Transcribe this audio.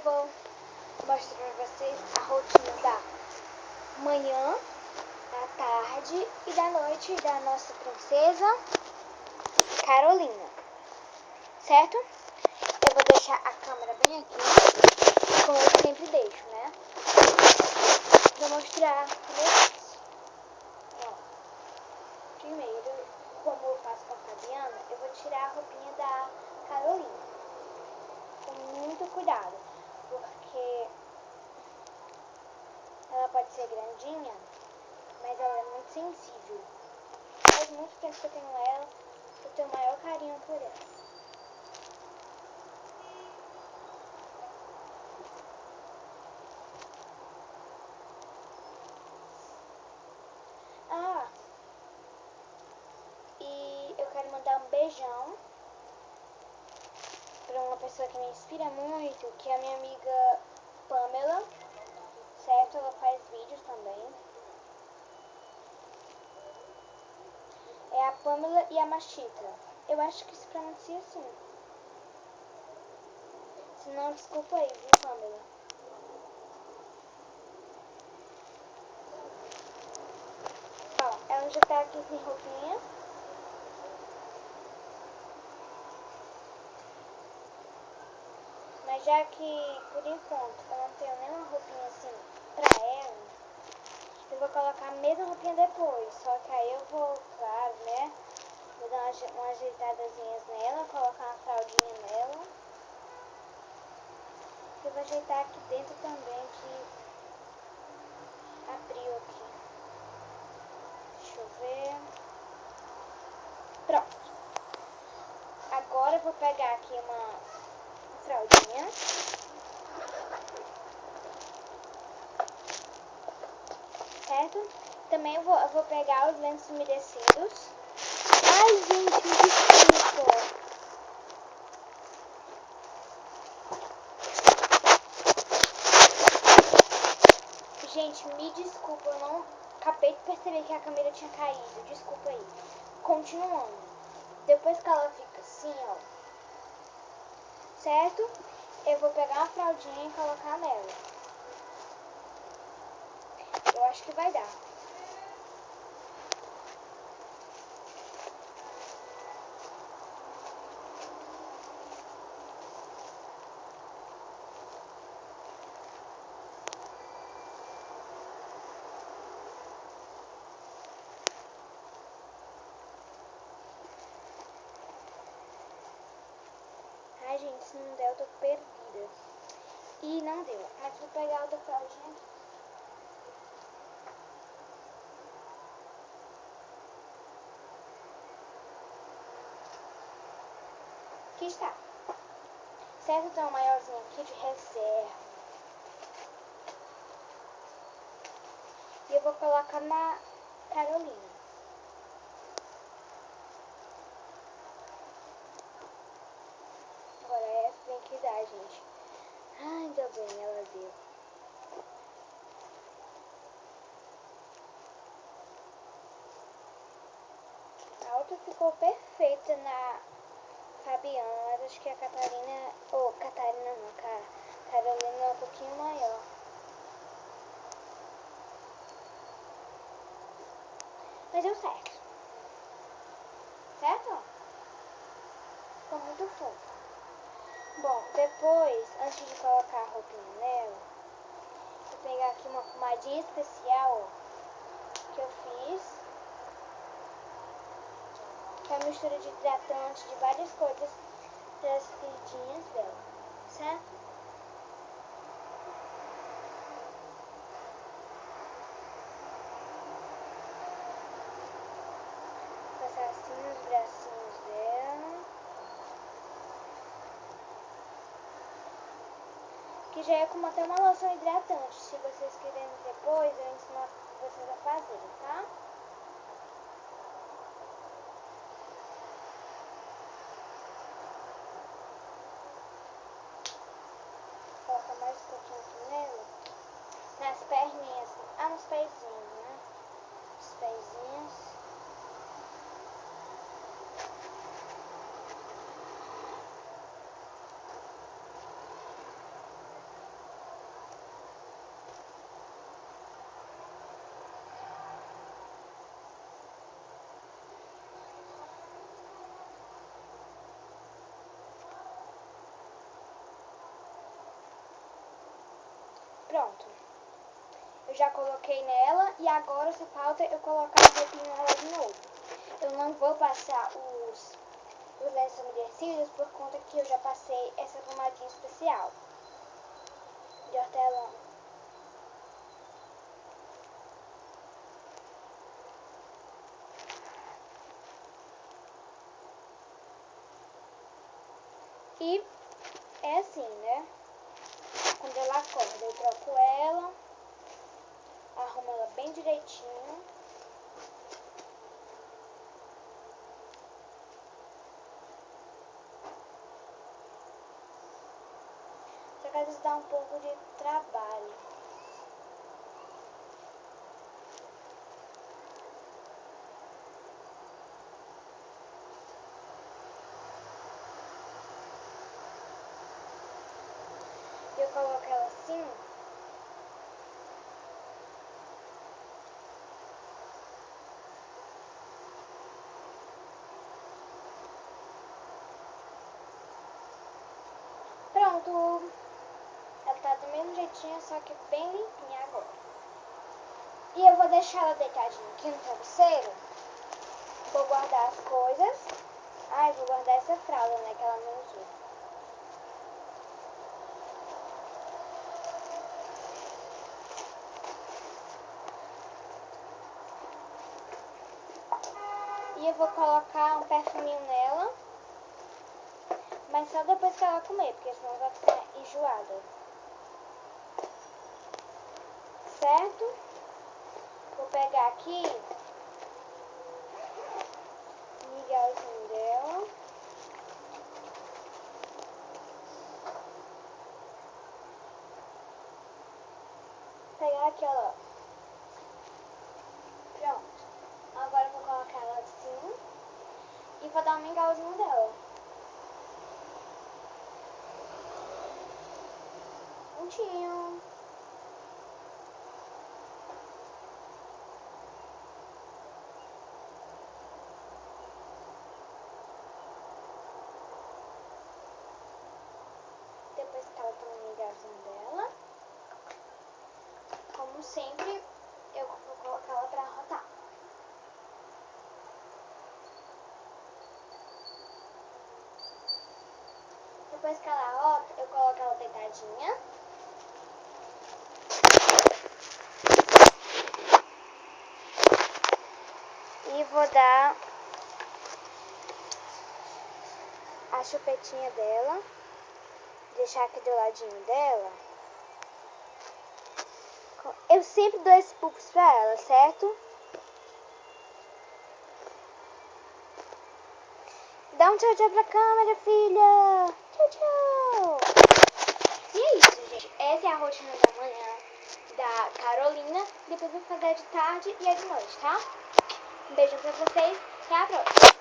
vou mostrar pra vocês a rotina da manhã, da tarde e da noite da nossa princesa Carolina, certo? Eu vou deixar a câmera bem aqui, como eu sempre deixo, né? Vou mostrar pra vocês. Ó, primeiro, como eu faço com a Fabiana, eu vou tirar a roupinha da Carolina. Com muito cuidado, porque ela pode ser grandinha, mas ela é muito sensível. Faz muito tempo que eu tenho ela, eu tenho o maior carinho por ela. E eu quero mandar um beijão para uma pessoa que me inspira muito, que é a minha amiga Pamela, certo? Ela faz vídeos também. É a Pamela e a Machita. Eu acho que se pronuncia assim. Se não, desculpa aí, viu, Pamela? Ó, ela já tá aqui sem roupinha. Mas já que, por enquanto, eu não tenho nenhuma roupinha assim pra ela, eu vou colocar a mesma roupinha depois. Só que aí eu vou, claro, né? Vou dar uma ajeitadazinhas nela, colocar uma fraldinha nela. Eu vou ajeitar aqui dentro também, que abriu aqui. Deixa eu ver. Pronto. Agora eu vou pegar aqui uma fraldinha. Certo? Também eu vou pegar os lenços umedecidos. Ai, gente, me desculpa. Gente, me desculpa, eu não acabei de perceber que a câmera tinha caído. Desculpa aí. Continuando. Depois que ela fica assim, ó. Certo? Eu vou pegar uma fraldinha e colocar nela. Eu acho que vai dar. Ai, gente, se não der, eu tô perdida. E não deu. Mas vou pegar outra fraldinha aqui. Aqui está. Certo? Então, um maiorzinho aqui de reserva. E eu vou colocar na Carolina. Agora essa tem que dar, gente. Ai, ainda bem, ela deu. A outra ficou perfeita na Fabiana, mas acho que a Catarina... Catarina não, cara. Carolina é um pouquinho maior. Mas deu certo. Certo? Ficou muito fofo. Bom, depois, antes de colocar a roupinha nela, vou pegar aqui uma pomadinha especial que eu fiz. Que é a mistura de hidratante de várias coisas para as feridinhas dela. Certo? Passar assim nos bracinhos dela. Que já é como até uma loção hidratante. Se vocês quiserem depois, eu ensino vocês a fazerem, tá? Coloca mais um pouquinho aqui nela. Nas perninhas. Nos pezinhos, né? Os pezinhos. Pronto. Eu já coloquei nela e agora só falta eu colocar a roupinha nela de novo. Eu não vou passar os lenços umedecidos por conta que eu já passei essa pomadinha especial de hortelã. E é assim, né? Quando ela acorda, eu troco ela, arrumo ela bem direitinho. Só que às vezes dá um pouco de trabalho. Eu coloco ela assim. Pronto. Ela tá do mesmo jeitinho, só que bem limpinha agora. E eu vou deixar ela deitadinha aqui no travesseiro. Vou guardar as coisas. Ai, vou guardar essa fralda, né, que ela não usou. E eu vou colocar um perfuminho nela. Mas só depois que ela comer, porque senão vai ficar enjoada. Certo? Vou pegar aqui o miguelzinho dela. Vou pegar aqui, ó. Pronto. Agora eu vou colocar ela assim. E vou dar um mingauzinho dela. Prontinho. Depois que ela toma o mingauzinho dela, como sempre, eu vou colocar ela pra rotar. Depois que ela rota, eu coloco ela deitadinha. E vou dar a chupetinha dela. Deixar aqui do ladinho dela. Eu sempre dou esse pups pra ela, certo? Dá um tchau tchau pra câmera, filha. Tchau, tchau. E é isso, gente. Essa é a rotina da manhã da Carolina. Depois eu vou fazer a de tarde e a de noite, tá? Um beijão pra vocês. Até a próxima.